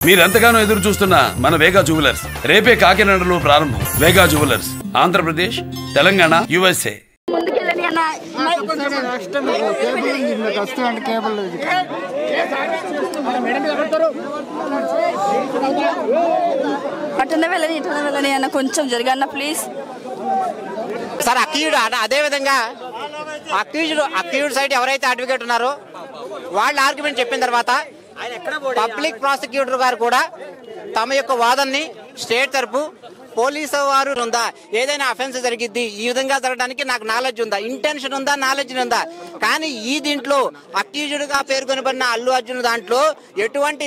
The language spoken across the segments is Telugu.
మీరెంతగానో ఎదురు చూస్తున్న మన వేగా జ్యువెలర్స్ రేపే కాకినాడలో ప్రారంభం. వేగా జ్యువెలర్స్, ఆంధ్రప్రదేశ్, తెలంగాణ, USA. అటనే వెళ్ళని ఇటనే వెళ్ళని అన్న కొంచెం జరగన్న ప్లీజ్ సార్. అక్యూజ్డ్ అదే విధంగా అక్యూజ్డ్ సైడ్ ఎవరైతే అడ్వకేట్ ఉన్నారో వాళ్ళ ఆర్గ్యుమెంట్ చెప్పిన తర్వాత పబ్లిక్ ప్రాసిక్యూటర్ గారు కూడా తమ యొక్క వాదనని స్టేట్ తరపు పోలీసు వారు ఉందా, ఏదైనా అఫెన్స్ జరిగిద్ది, ఈ విధంగా జరగడానికి నాకు నాలెడ్జ్ ఉందా, ఇంటెన్షన్ ఉందా, నాలెడ్జ్ ఉందా, కానీ ఈ దీంట్లో అక్యూజ్డ్ గా పేర్కొనబడిన అల్లు అర్జున్ దాంట్లో ఎటువంటి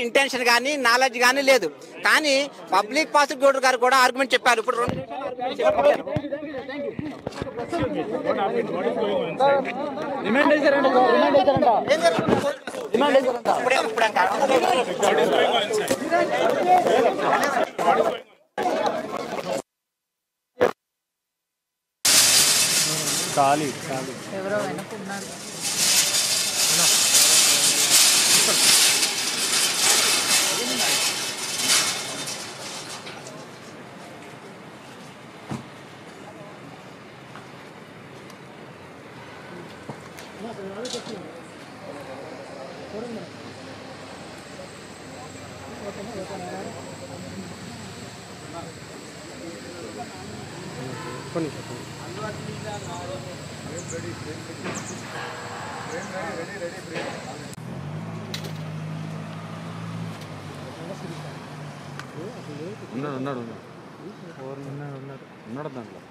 ఇంటెన్షన్ కానీ నాలెడ్జ్ కానీ లేదు. కానీ పబ్లిక్ ప్రాసిక్యూటర్ గారు కూడా ఆర్గ్యుమెంట్ చెప్పారు. ఇప్పుడు ఖాళీ ఎవరో వెనకున్నారు. ఉన్నాడు దాంట్లో.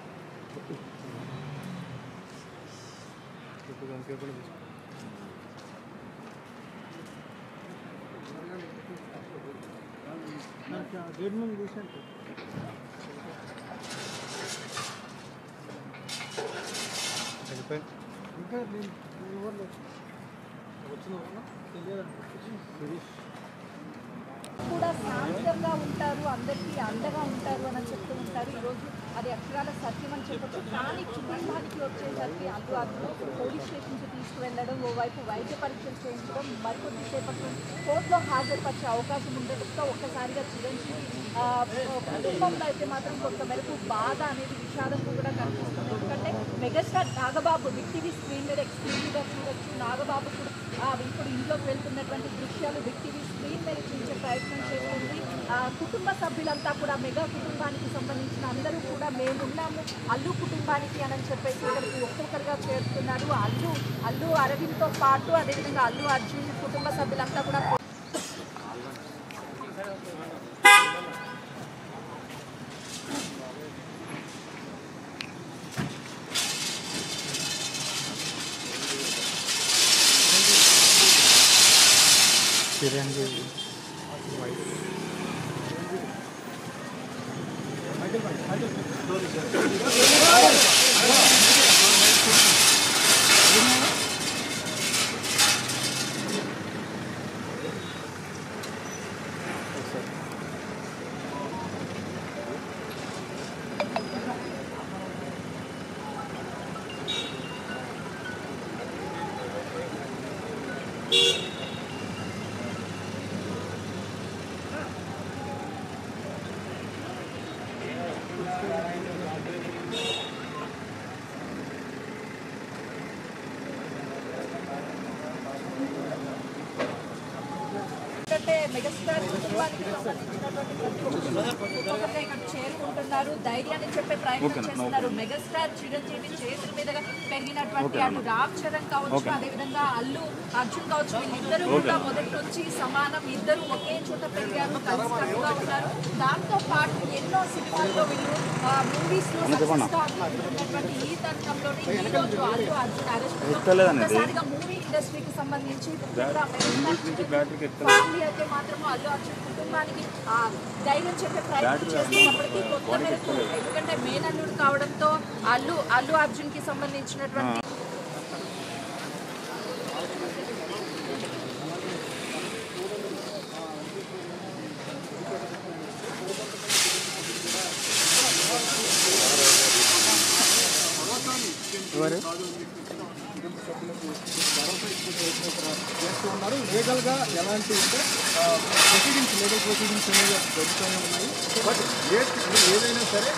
కూడా శాంతంగా ఉంటారు, అందరికీ అండగా ఉంటారు అని చెప్తూ ఉంటారు. ఈరోజు అది అక్షరాల సత్యం అని చెప్పచ్చు. కానీ కుటుంబానికి వచ్చేసరికి అల్లు అర్జున్ పోలీస్ స్టేషన్కి తీసుకువెళ్ళడం, ఓవైపు వైద్య పరీక్షలు చేయించడం, మరికొద్ది సేపట్లో కోర్టులో హాజరుపరిచే అవకాశం ఉండడంతో ఒక్కసారిగా చిరంజీవి కుటుంబంలో అయితే మాత్రం కొంత మేరకు బాధ అనేది విషాదం కూడా కనిపిస్తుంది. ఎందుకంటే megastar Nagababu big TV screen మీద ఎక్స్క్లూజివ్గా చూడొచ్చు. నాగబాబు కూడా ఇప్పుడు ఇంట్లోకి వెళ్తున్నటువంటి దృశ్యాలు బిగ్ టీవీ స్క్రీన్ మీద చూసే ప్రయత్నం చేస్తుంది. కుటుంబ సభ్యులంతా కూడా మెగా కుటుంబానికి సంబంధించిన అందరూ కూడా మేమున్నాము అల్లు కుటుంబానికి అని చెప్పేసి ఇక్కడికి ఒక్కొక్కరుగా చేరుతున్నారు. అల్లు అరవింద్తో పాటు అదేవిధంగా అల్లు అర్జున్ కుటుంబ సభ్యులంతా కూడా చిరంజీవి మెగాస్టార్ కుటుంబానికి సంబంధించినటువంటి ఇక్కడ చేరుకుంటున్నారు. ధైర్యాన్ని చెప్పే ప్రయత్నం చేస్తున్నారు. మెగాస్టార్ చిరంజీవి చేతుల మీదుగా పెరిగినటువంటి అటు రామ్ చరణ్ కావచ్చు, అదేవిధంగా అల్లు అర్జున్ కావచ్చు, వీళ్ళిద్దరూ కూడా మొదటి నుంచి సమానం. ఇద్దరు ఒకే చోట పెరిగారు, కలిసికట్టుగా ఉన్నారు. దాంతో పాటు ఎన్నో సినిమాల్లో వీళ్ళు మూవీస్ లో ఉన్నటువంటి ఈ తరుణంలోనే ఈ రోజు అల్లు అర్జున్ అరెస్ట్ ఒక్కసారిగా మూవీ ఇండస్ట్రీకి సంబంధించి ఫ్యామిలీ అయితే మాత్రం అల్లు అర్జున్ కుటుంబానికి ధైర్యం చెప్పే ప్రయత్నం చేస్తున్నప్పటికీ కొత్త మేరకు, ఎందుకంటే మేనల్లుడు కావడంతో అల్లు అర్జున్ కి సంబంధించినటువంటి చేస్తూ ఉన్నారు. లీగల్గా ఎలాంటి అంటే లీగల్ ప్రొసీడింగ్స్ అనేవి జరుగుతూనే ఉన్నాయి. బట్ ఏదైనా సరే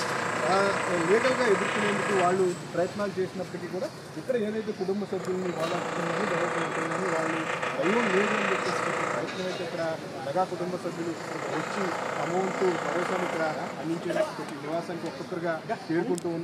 లీగల్గా ఎదుర్కొనేందుకు వాళ్ళు ప్రయత్నాలు చేసినప్పటికీ కూడా ఇక్కడ ఏదైతే కుటుంబ సభ్యుల్ని బాధాపుతున్నారో జరుగుతున్నాయని వాళ్ళు దైవం లేదు అని చెప్పేసి ప్రయత్నం అయితే ఇక్కడ మెగా కుటుంబ సభ్యులు వచ్చి అమౌంట్ భరోసాను ఇక్కడ అందించేందుకు నివాసానికి ఒక్కొక్కరుగా చేరుకుంటూ ఉన్నారు.